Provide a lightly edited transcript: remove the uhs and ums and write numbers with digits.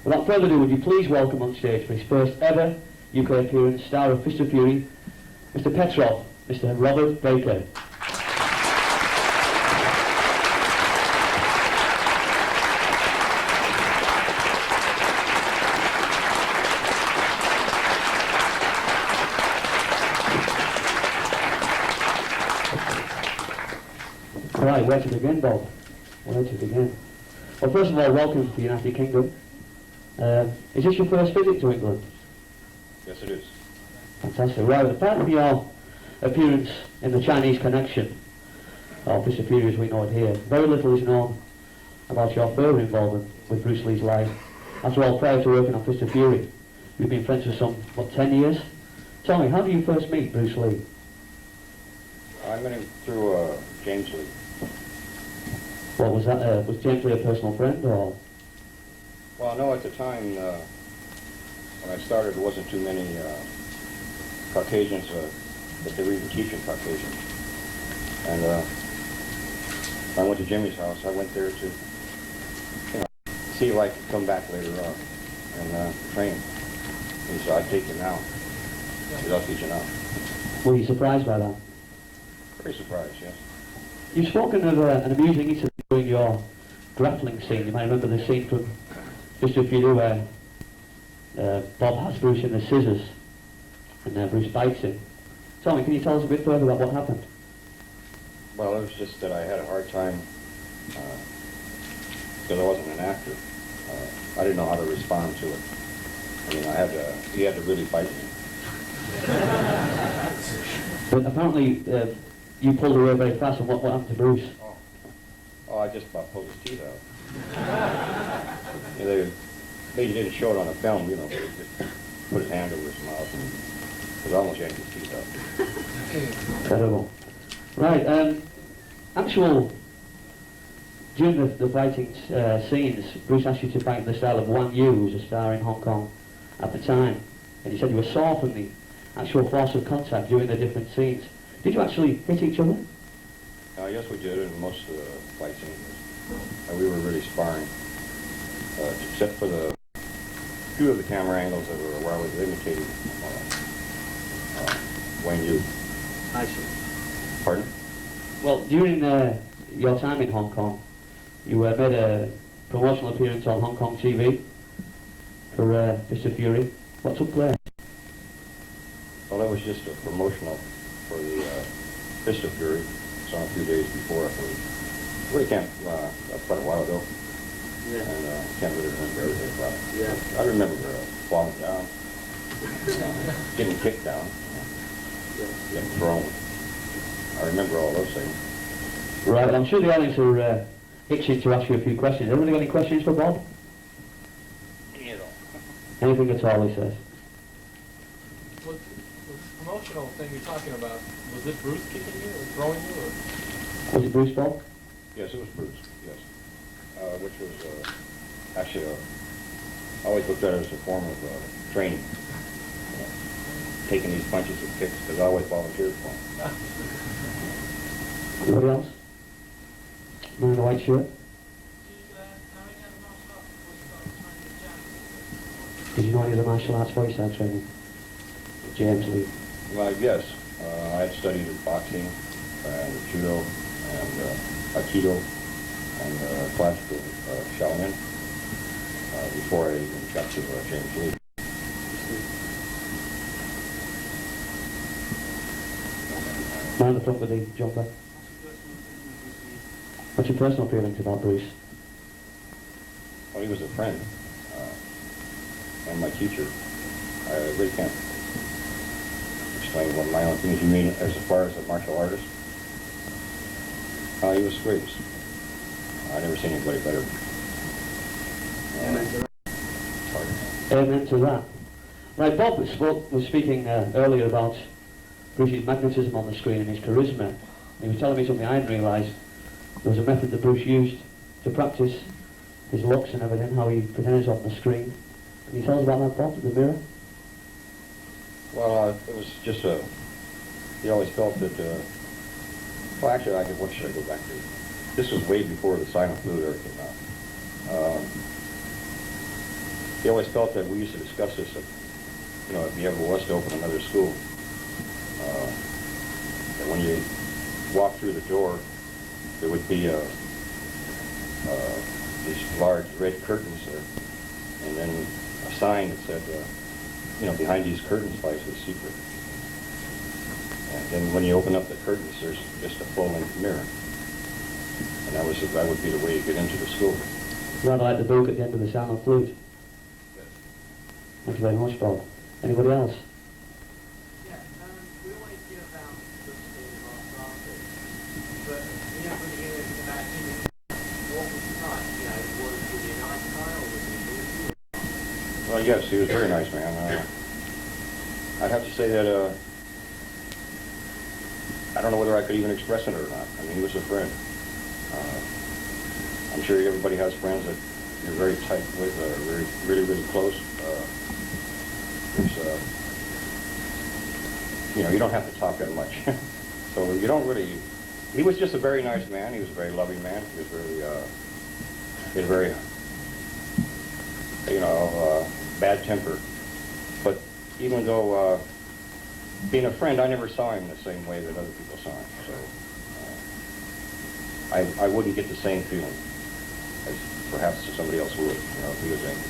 Without further ado, would you please welcome on stage for his first ever UK appearance, star of Fist of Fury, Mr. Petrov, Mr. Robert Baker. Right, where to begin, Bob? Where to begin? Well, first of all, welcome to the United Kingdom. Is this your first visit to England? Yes, it is. Fantastic. Right, apart from your appearance in the Chinese Connection, or Fist of Fury as we know it here, very little is known about your further involvement with Bruce Lee's life. After all, prior to working on Fist of Fury, you've been friends for some, 10 years? Tell me, how did you first meet Bruce Lee? I met him through James Lee. What was that? Was James Lee a personal friend, or? Well, no, at the time, when I started, there wasn't too many Caucasians that they were even teaching Caucasians. And I went to Jimmy's house. I went there to, see if I could come back later on and train. He said, I'd take you now. He said, I'll teach you now. Were you surprised by that? Very surprised, yes. You've spoken of an amusing incident during your grappling scene. You might remember the scene from Fist of Fury where Bob has Bruce in the scissors and Bruce bites him. Tell me, can you tell us a bit further about what happened? Well, it was just that I had a hard time because I wasn't an actor. I didn't know how to respond to it. I mean, he had to really bite me. But apparently you pulled away very fast, and what happened to Bruce? Oh, I just about pulled his teeth out. They didn't show it on the film, but he just put his hand over his mouth and was almost yanked his teeth out. Incredible. Right, during the fighting scenes, Bruce asked you to fight in the style of Wang Yu, who was a star in Hong Kong at the time, and he said you were sore from the actual force of contact during the different scenes. Did you actually hit each other? Yes, we did in most of the fight scenes. We were really sparring, except for the few of the camera angles that were where I was imitating Wang Yu. I see. Pardon? Well, during your time in Hong Kong, you made a promotional appearance on Hong Kong TV for Fist of Fury. What took place? Well, that was just a promotional for the Fist of Fury. It's on a few days before, I believe. Really can't, quite a while ago. Yeah. And can't really remember everything about it. Yeah. I remember falling down, getting kicked down, getting thrown. I remember all those things. Right, well, I'm sure the audience are itching to ask you a few questions. Everybody got any questions for Bob? Any at all. Anything at all, he says. Was the promotional thing you're talking about, was it Bruce kicking you or throwing you? Or? Was it Bruce, Bob? Yes, it was Bruce, yes. Which was actually, I always looked at it as a form of training. Taking these punches and kicks, because I always volunteered for them. Anybody else? Man in the white shirt? Did you know any of the martial arts before you started training? James Lee. Well, yes. I had studied boxing and judo and aikido and classical Shaolin before I even got to James Lee. Man in the front with the jumper. What's your personal feelings about Bruce? Well, he was a friend and my teacher. I really can't explain what my own things you mean as far as a martial artist. He was great. I never seen anybody better. Amen to that. Amen to that. Right, Bob was speaking earlier about Bruce's magnetism on the screen and his charisma. He was telling me something I hadn't realised. There was a method that Bruce used to practice his looks and everything, how he pretended on the screen. Can you tell us about that, Bob, the mirror? Well, it was just he always felt that, well, actually, what should I go back to? This was way before the silent blue era came out. he always felt that we used to discuss this, you know, if he ever was to open another school, that when you walk through the door, there would be these large red curtains there, and then a sign that said, you know, behind these curtains lies the secret. And then when you open up the curtains, there's just a full-length mirror. And that would be the way you get into the school. Rather like the book at the end of the Sound of Flute. Thank you very much, Bob. Anybody else? Yeah, we always hear about the state of our classes, but we don't really hear anything about him. What was he like? You know, was he a nice guy or was he naughty? Well, yes, he was a very nice man. I'd have to say that I don't know whether I could even express it or not. I mean, he was a friend. I'm sure everybody has friends that you're very tight with, really, really close. You know, you don't have to talk that much. So you don't really... He was just a very nice man. He was a very loving man. He was very, you know, bad temper. But even though being a friend, I never saw him the same way that other people saw him. So I wouldn't get the same feeling as perhaps somebody else would, you know, if he was angry.